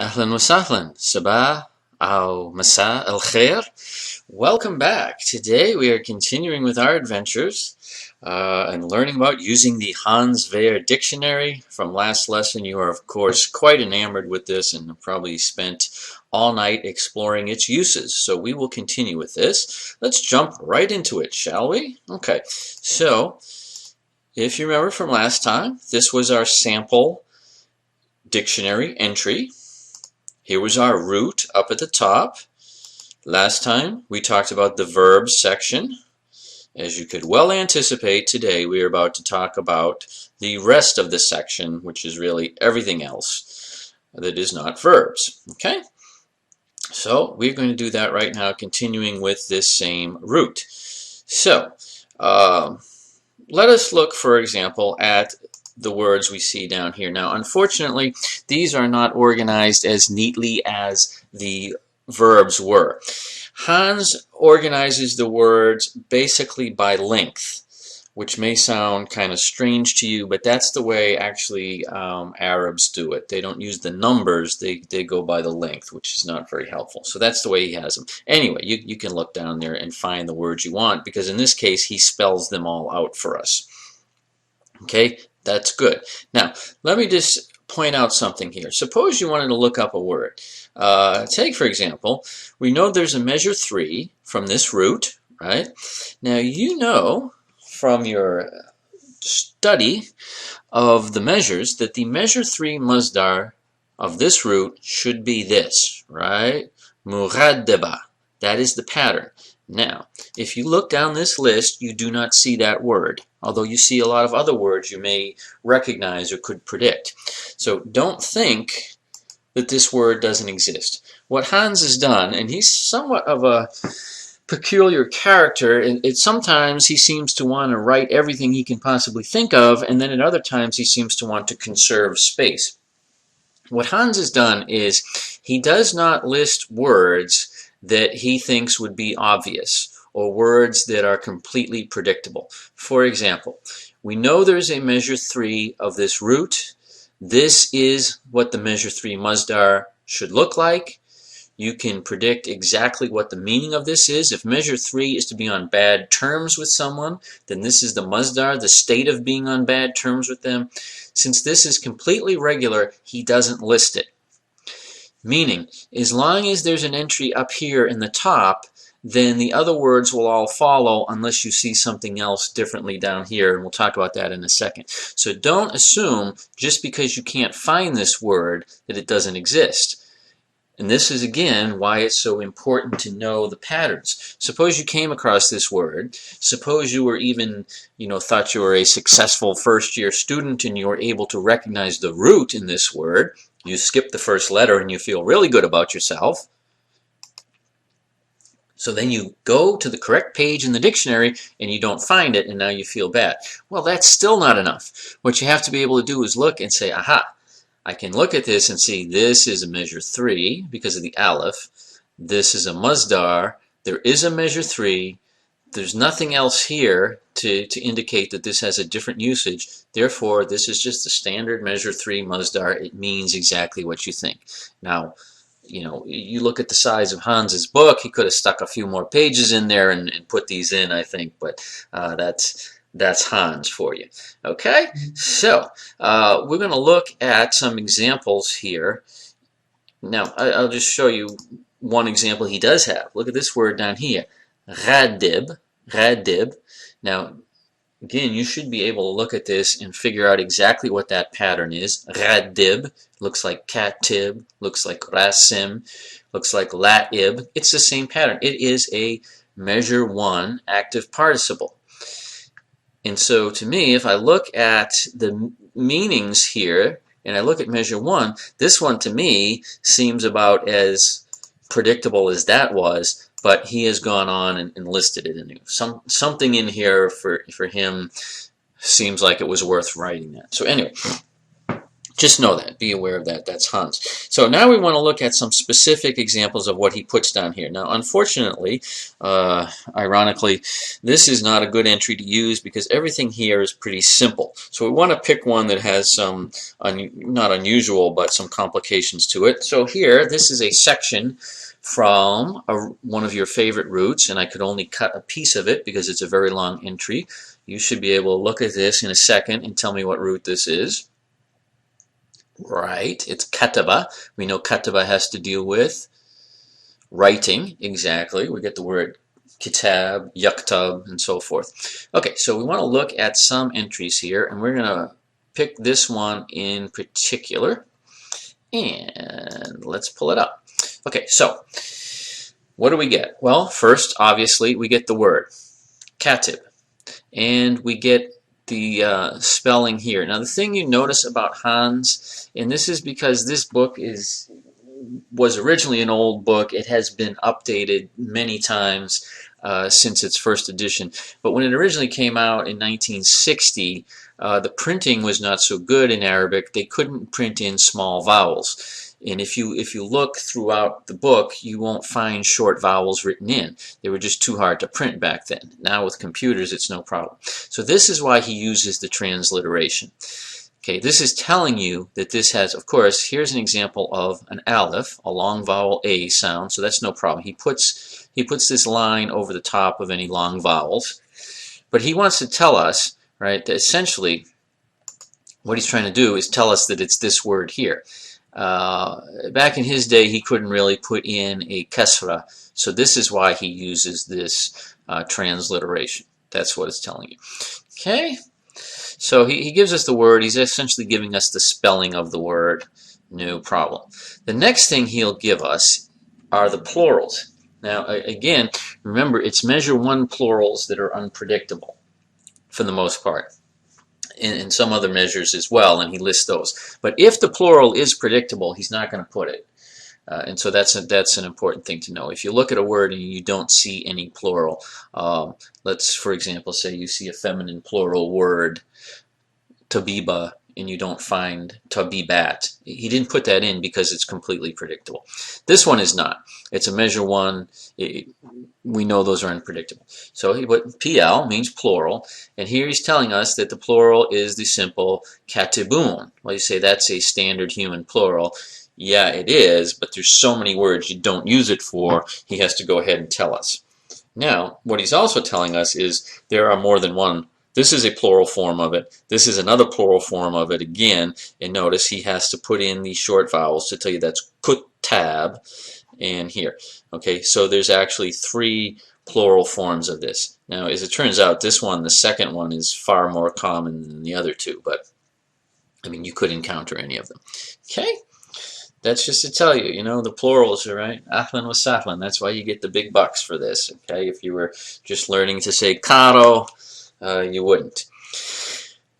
أهلا وسهلا صباح أو مساء الخير. Welcome back. Today we are continuing with our adventures and learning about using the Hans Wehr dictionary. From last lesson you are of course quite enamored with this and have probably spent all night exploring its uses. So we will continue with this. Let's jump right into it, shall we? Okay, so if you remember from last time, this was our sample dictionary entry. Here was our root up at the top. Last time we talked about the verbs section. As you could well anticipate, today we are about to talk about the rest of the section, which is really everything else that is not verbs. Okay? So we're going to do that right now, continuing with this same root. So let us look, for example, at the words we see down here. Now, unfortunately, these are not organized as neatly as the verbs were. Hans organizes the words basically by length, which may sound kind of strange to you, but that's the way actually Arabs do it. They don't use the numbers, they go by the length, which is not very helpful. So that's the way he has them. Anyway, you can look down there and find the words you want, because in this case he spells them all out for us. Okay, that's good. Now, let me just point out something here. Suppose you wanted to look up a word. Take, for example, we know there's a measure 3 from this root, right? Now, you know from your study of the measures that the measure 3 masdar of this root should be this, right? Muraddaba. That is the pattern. Now, if you look down this list, you do not see that word, although you see a lot of other words you may recognize or could predict. So don't think that this word doesn't exist. What Hans has done, and he's somewhat of a peculiar character, sometimes he seems to want to write everything he can possibly think of, and then at other times he seems to want to conserve space. What Hans has done is he does not list words that he thinks would be obvious, or words that are completely predictable. For example, we know there's a measure 3 of this root. This is what the measure 3 masdar should look like. You can predict exactly what the meaning of this is. If measure 3 is to be on bad terms with someone, then this is the masdar, the state of being on bad terms with them. Since this is completely regular, he doesn't list it. Meaning, as long as there's an entry up here in the top, then the other words will all follow unless you see something else differently down here, and we'll talk about that in a second. So don't assume just because you can't find this word that it doesn't exist. And this is again why it's so important to know the patterns. Suppose you came across this word, suppose you were even, thought you were a successful first-year student and you were able to recognize the root in this word. You skip the first letter and you feel really good about yourself. So then you go to the correct page in the dictionary and you don't find it, and now you feel bad. Well, that's still not enough. What you have to be able to do is look and say, aha, I can look at this and see this is a measure 3 because of the aleph. This is a masdar. There is a measure 3. There's nothing else here to indicate that this has a different usage. Therefore, this is just the standard measure 3 masdar. It means exactly what you think. Now, you look at the size of Hans's book, he could have stuck a few more pages in there and put these in, I think, but that's Hans for you. Okay, so we're going to look at some examples here. Now, I'll just show you one example he does have. Look at this word down here, radib. Now, again, you should be able to look at this and figure out exactly what that pattern is. Radib looks like katib, looks like rasim, looks like latib. It's the same pattern. It is a measure 1 active participle. And so to me, if I look at the meanings here and I look at measure 1, this one to me seems about as predictable as that was, but he has gone on and listed it in something in here for him seems like it was worth writing that. So anyway, Just know that. Be aware of that. That's Hans. So now we want to look at some specific examples of what he puts down here. Now, unfortunately, ironically, this is not a good entry to use because everything here is pretty simple. So we want to pick one that has some, not unusual, but some complications to it. So here, this is a section from one of your favorite roots, and I could only cut a piece of it because it's a very long entry. You should be able to look at this in a second and tell me what root this is. Right, it's kataba. We know kataba has to deal with writing, exactly. We get the word kitab, yaktab, and so forth. Okay, so we want to look at some entries here, and we're going to pick this one in particular, and let's pull it up. Okay, so what do we get? Well, first, obviously, we get the word katib, and we get the spelling here. Now, the thing you notice about Hans, and this is because this book was originally an old book. It has been updated many times since its first edition. But when it originally came out in 1960, the printing was not so good in Arabic. They couldn't print in small vowels. And if you look throughout the book, you won't find short vowels written in. They were just too hard to print back then. Now with computers, it's no problem. So this is why he uses the transliteration. Okay, this is telling you that this has, of course, here's an example of an aleph, a long vowel A sound, so that's no problem. He puts this line over the top of any long vowels. But he wants to tell us, right, that essentially what he's trying to do is tell us that it's this word here. Back in his day, he couldn't really put in a kasra, so this is why he uses this transliteration. That's what it's telling you. Okay, so he gives us the word. He's essentially giving us the spelling of the word. No problem. The next thing he'll give us are the plurals. Now, again, remember, it's measure one plurals that are unpredictable for the most part. In some other measures as well, and he lists those. But if the plural is predictable, he's not going to put it. And so that's an important thing to know. If you look at a word and you don't see any plural, let's, for example, say you see a feminine plural word, tabiba, and you don't find tabibat. He didn't put that in because it's completely predictable. This one is not. It's a measure one. We know those are unpredictable. So PL means plural, and here he's telling us that the plural is the simple katibun. Well, you say that's a standard human plural. Yeah, it is, but there's so many words you don't use it for, he has to go ahead and tell us. Now, what he's also telling us is there are more than one. This is a plural form of it. This is another plural form of it again, and notice he has to put in the short vowels to tell you that's kutab and here. Okay, so there's actually 3 plural forms of this. Now, as it turns out, this one, the second one, is far more common than the other 2, but I mean, you could encounter any of them. Okay, that's just to tell you, the plurals are right. Ahlan wa sahlan. That's why you get the big bucks for this. Okay, if you were just learning to say caro, you wouldn't.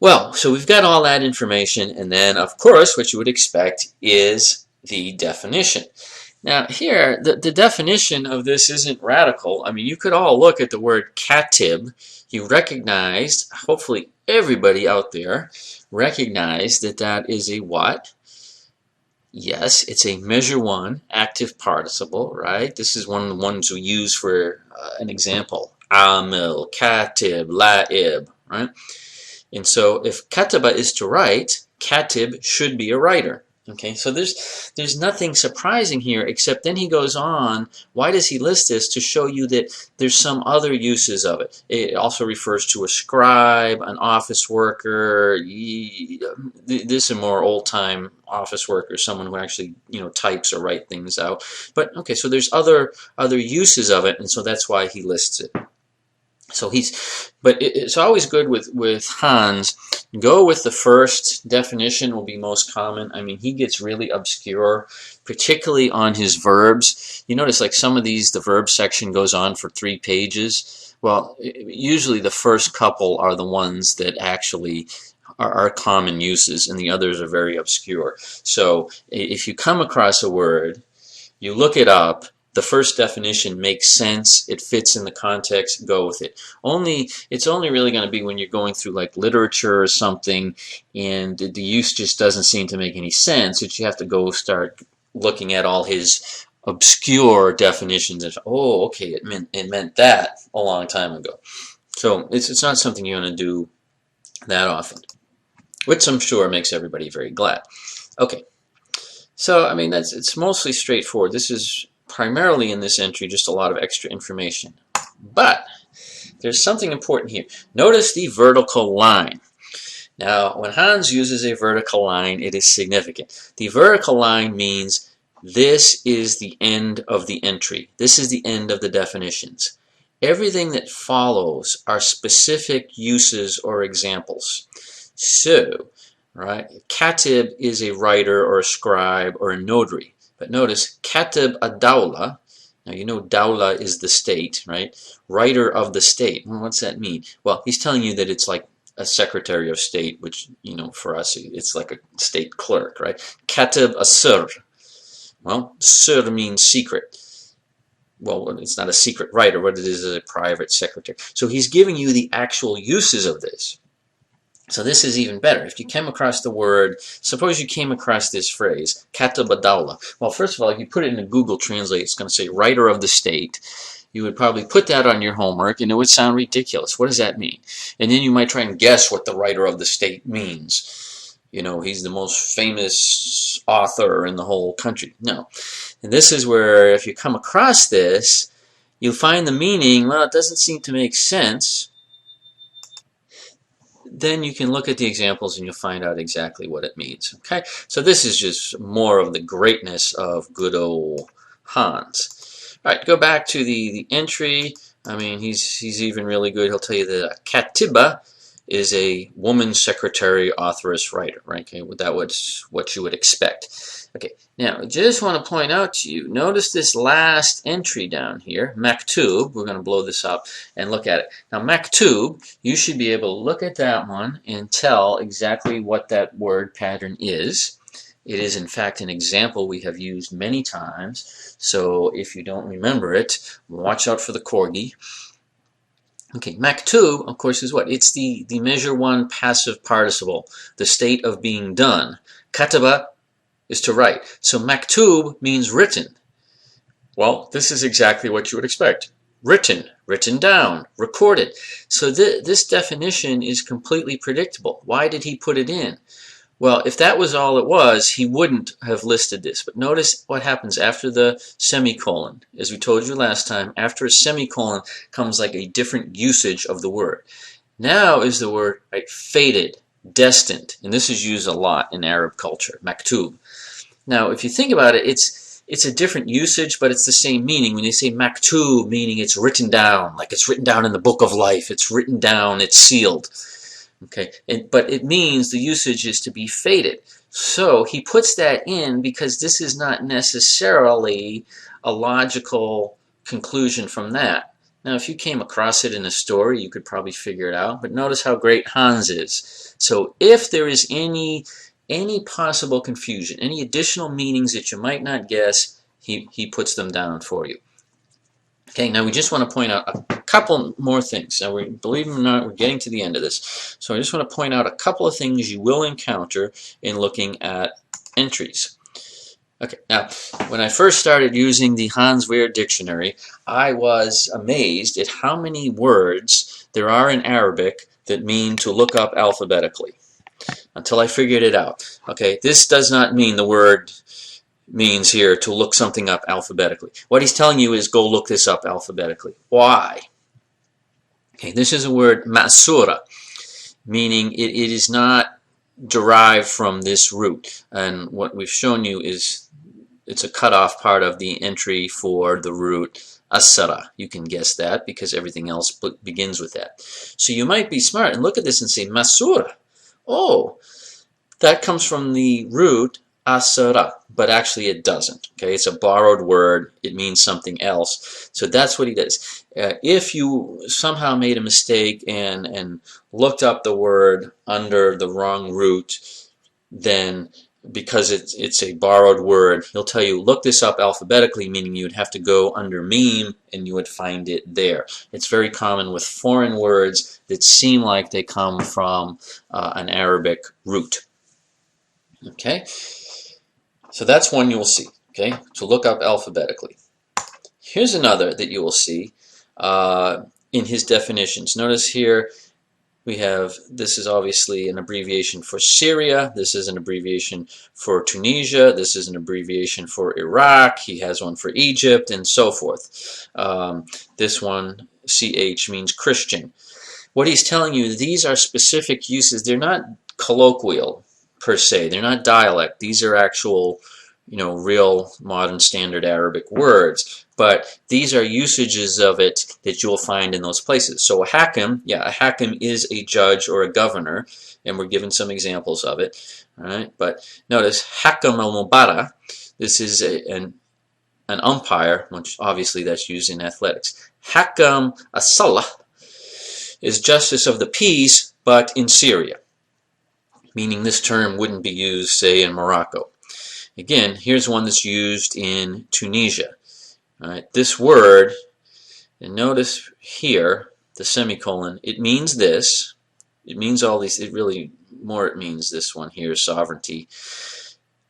Well, so we've got all that information, and then, of course, what you would expect is the definition. Now, here, the definition of this isn't radical. I mean, you could all look at the word katib. You recognized, hopefully everybody out there recognized that that is a what? Yes, it's a measure one active participle, right? This is one of the ones we use for an example. Amil, katib, la'ib, right? And so if kataba is to write, katib should be a writer. Okay, so there's nothing surprising here, except then he goes on. Why does he list this? To show you that there's some other uses of it. It also refers to a scribe, an office worker. This is a more old-time office worker, someone who actually types or write things out. But okay, so there's other uses of it, and so that's why he lists it. So but it's always good with Hans. Go with the first definition, will be most common. I mean, he gets really obscure, particularly on his verbs. You notice like some of these, the verb section goes on for 3 pages. Well, usually the first couple are the ones that actually are common uses, and the others are very obscure. So if you come across a word, you look it up, the first definition makes sense, it fits in the context, go with it. It's only really going to be when you're going through like literature or something and the use just doesn't seem to make any sense that you have to go start looking at all his obscure definitions of, oh, okay, it meant that a long time ago. So it's not something you're going to do that often, which I'm sure makes everybody very glad. Okay, so I mean it's mostly straightforward. This is primarily in this entry just a lot of extra information, but there's something important here. Notice the vertical line. Now, when Hans uses a vertical line, it is significant. The vertical line means this is the end of the entry. This is the end of the definitions. Everything that follows are specific uses or examples. So, right, katib is a writer or a scribe or a notary. But notice, katib ad-dawla, now you know dawla is the state, right? Writer of the state. Well, what's that mean? Well, he's telling you that it's like a secretary of state, which, you know, for us, it's like a state clerk, right? Katib as-sir. Well, sir means secret. Well, it's not a secret writer. What it is a private secretary. So he's giving you the actual uses of this. So this is even better. If you came across the word, suppose you came across this phrase, katib ad-dawla. Well, first of all, if you put it in a Google Translate, it's going to say writer of the state. You would probably put that on your homework, and it would sound ridiculous. What does that mean? And then you might try and guess what the writer of the state means. You know, he's the most famous author in the whole country. No. And this is where, if you come across this, you'll find the meaning, well, it doesn't seem to make sense. Then you can look at the examples and you'll find out exactly what it means. Okay, so this is just more of the greatness of good old Hans. All right, go back to the entry. I mean, he's even really good. He'll tell you that katiba is a woman secretary, authoress, writer. Right? Okay, well, that was what you would expect. Okay, now I just want to point out to you, notice this last entry down here, maktub. We're going to blow this up and look at it. Now maktub, you should be able to look at that one and tell exactly what that word pattern is. It is in fact an example we have used many times, so if you don't remember it, watch out for the corgi. Okay, maktub, of course, is what? It's the measure one passive participle, the state of being done. Kataba is to write. So maktub means written. Well, this is exactly what you would expect. Written, written down, recorded. So this definition is completely predictable. Why did he put it in? Well, if that was all it was, he wouldn't have listed this. But notice what happens after the semicolon. As we told you last time, after a semicolon comes like a different usage of the word. Now is the word, right, fated, destined. And this is used a lot in Arab culture, maktub. Now, if you think about it, it's a different usage, but it's the same meaning. When they say maktub, meaning it's written down, like it's written down in the book of life. It's written down, it's sealed. Okay, but it means the usage is to be fated. So he puts that in because this is not necessarily a logical conclusion from that. Now, if you came across it in a story, you could probably figure it out. But notice how great Hans is. So if there is any possible confusion, any additional meanings that you might not guess, he puts them down for you. Okay, now we just want to point out a couple more things. Now, believe it or not, we're getting to the end of this. So I just want to point out a couple of things you will encounter in looking at entries. Okay, now, when I first started using the Hans Wehr dictionary, I was amazed at how many words there are in Arabic that mean to look up alphabetically, until I figured it out. Okay, this does not mean the word means here to look something up alphabetically. What he's telling you is go look this up alphabetically. Why? Okay, this is a word ma'sura, meaning it is not derived from this root. And what we've shown you is it's a cutoff part of the entry for the root asara. You can guess that because everything else begins with that. So you might be smart and look at this and say masura. Oh, that comes from the root asara, but actually it doesn't. Okay, it's a borrowed word. It means something else. So that's what he does. If you somehow made a mistake and looked up the word under the wrong root, then because it's a borrowed word, he'll tell you, look this up alphabetically, meaning you would have to go under meme and you would find it there. It's very common with foreign words that seem like they come from an Arabic root. Okay, so that's one you will see. Okay, to look up alphabetically. Here's another that you will see in his definitions. Notice here we have, this is obviously an abbreviation for Syria, this is an abbreviation for Tunisia, this is an abbreviation for Iraq, he has one for Egypt, and so forth. This one, CH, means Christian. What he's telling you, these are specific uses. They're not colloquial per se, they're not dialect, these are actual, real modern standard Arabic words, but these are usages of it that you'll find in those places. So a hakim, a hakim is a judge or a governor, and we're given some examples of it. All right, but notice hakam al-mubara, this is an umpire, which obviously that's used in athletics. Hakam as-salah is justice of the peace, but in Syria, meaning this term wouldn't be used, say, in Morocco. Again, here's one that's used in Tunisia. All right, this word, and notice here, the semicolon, it means this. It means all these, it means this one here, sovereignty.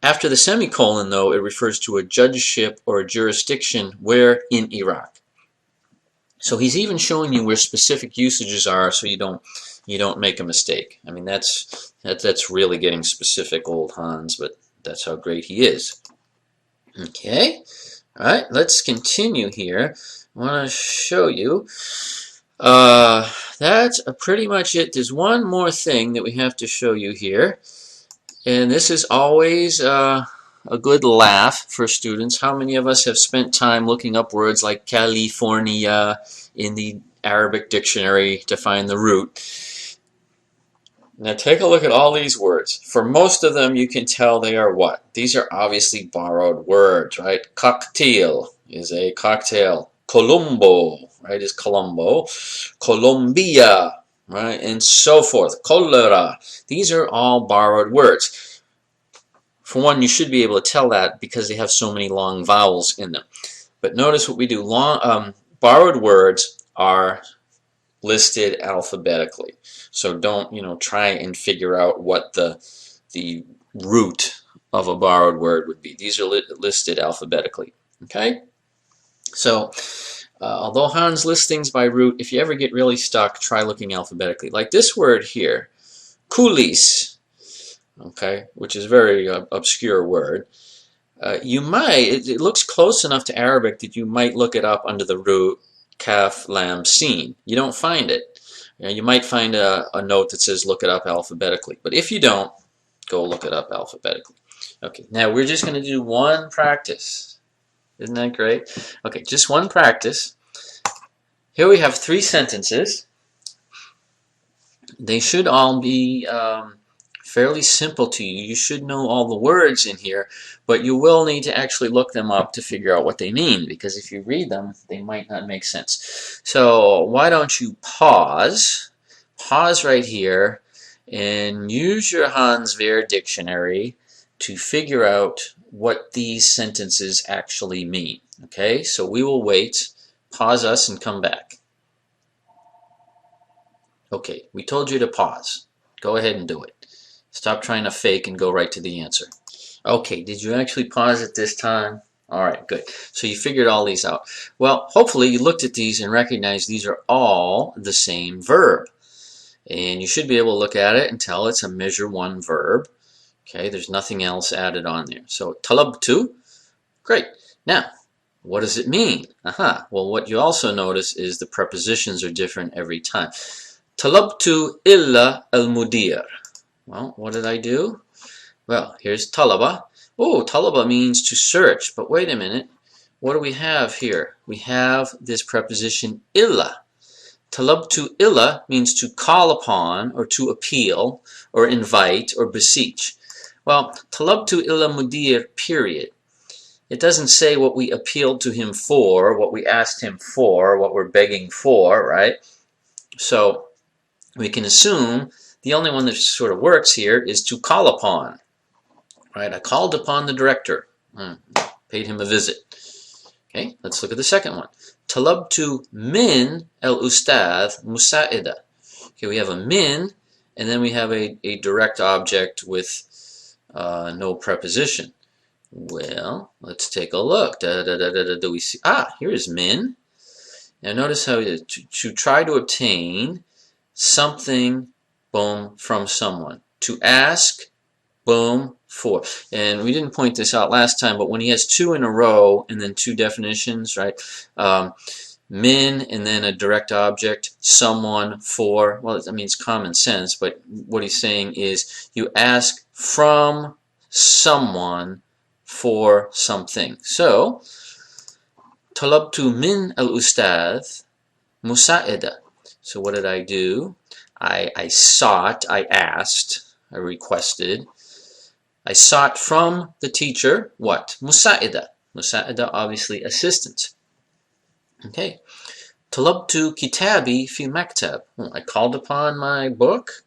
After the semicolon, though, it refers to a judgeship or a jurisdiction where in Iraq. So he's even showing you where specific usages are, so you don't make a mistake. I mean, that's really getting specific, old Hans, but that's how great he is. Okay, all right, let's continue here. I want to show you. That's pretty much it. There's one more thing that we have to show you here, and this is always a good laugh for students. How many of us have spent time looking up words like California in the Arabic dictionary to find the root? Now take a look at all these words. For most of them, you can tell they are what? These are obviously borrowed words, right? Cocktail is a cocktail. Colombo, right, is Colombo. Colombia, right, and so forth. Cholera. These are all borrowed words. For one, you should be able to tell that because they have so many long vowels in them. But notice what we do. Borrowed words are listed alphabetically. So don't, try and figure out what the root of a borrowed word would be. These are listed alphabetically. Okay? So, although Hans lists things by root, if you ever get really stuck, try looking alphabetically. Like this word here, kulis, okay, which is a very obscure word. It looks close enough to Arabic that you might look it up under the root kaf, lam, sin. You don't find it. You might find a note that says look it up alphabetically. But if you don't, go look it up alphabetically. Okay, now we're just going to do one practice. Isn't that great? Okay, just one practice. Here we have 3 sentences. They should all be fairly simple to you. You should know all the words in here, but you will need to actually look them up to figure out what they mean, because if you read them, they might not make sense. So why don't you pause right here, and use your Hans Wehr dictionary to figure out what these sentences actually mean. Okay, so we will wait, pause us, and come back. Okay, we told you to pause. Go ahead and do it. Stop trying to fake and go right to the answer. Okay, did you actually pause it this time? All right, good. So you figured all these out. Well, hopefully you looked at these and recognized these are all the same verb. And you should be able to look at it and tell it's a measure 1 verb. Okay, there's nothing else added on there. So talabtu, great. Now, what does it mean? Well, what you also notice is the prepositions are different every time. Talabtu illa al-mudir. Well, what did I do? Well, here's talaba. Oh, talaba means to search. But wait a minute. What do we have here? We have this preposition illa. Talabtu illa means to call upon, or to appeal, or invite, or beseech. Well, talabtu illa mudir, period. It doesn't say what we appealed to him for, what we asked him for, what we're begging for, right? So we can assume the only one that sort of works here is to call upon. Right? I called upon the director. Paid him a visit. Okay, let's look at the second one. Talabtu min el ustad musa'ida. Okay, we have a min, and then we have a direct object with no preposition. Well, let's take a look. Do we see? Here's min. Now notice how to try to obtain something, boom, from someone. To ask, boom, for. And we didn't point this out last time, but when he has two in a row and then two definitions, right? Min and then a direct object, someone, for. Well, I mean, it's common sense, but what he's saying is you ask from someone for something. So, talabtu min al-ustadh musa'ida. So what did I do? I sought, I asked, I requested. I sought from the teacher, what? Musa'ida. Musa'ida, obviously assistance. Okay. Talabtu kitabi fi maktab. I called upon my book.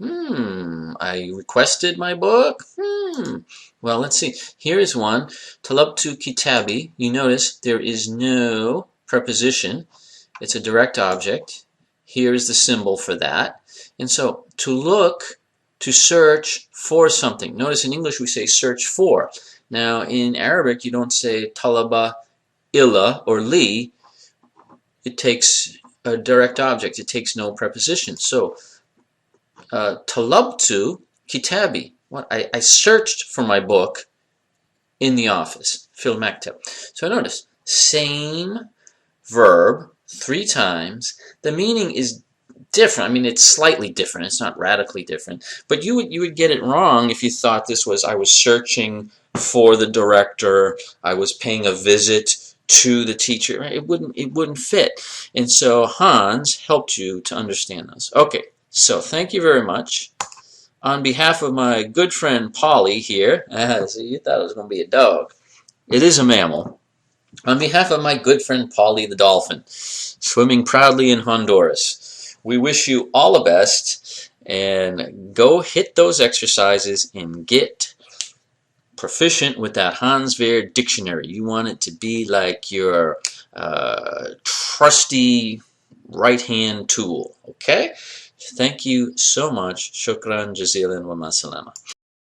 I requested my book. Well, let's see. Here is one. Talabtu kitabi. You notice there is no preposition. It's a direct object. Here is the symbol for that. And so, to look, to search for something. Notice in English we say search for. Now, in Arabic you don't say talaba illa or li. It takes a direct object. It takes no preposition. So, talabtu kitabi. What? I searched for my book in the office. Fil maktab. So notice, same verb 3 times. The meaning is different. I mean, it's slightly different. It's not radically different. But you would get it wrong if you thought this was I was searching for the director. I was paying a visit to the teacher. It wouldn't fit. And so Hans helped you to understand those. Okay. So thank you very much. On behalf of my good friend Polly here, so you thought it was going to be a dog. It is a mammal. On behalf of my good friend Polly the dolphin, swimming proudly in Honduras, we wish you all the best, and go hit those exercises and get proficient with that Hans Wehr dictionary. You want it to be like your trusty right-hand tool, okay? Thank you so much. Shukran jazilan wa ma salama.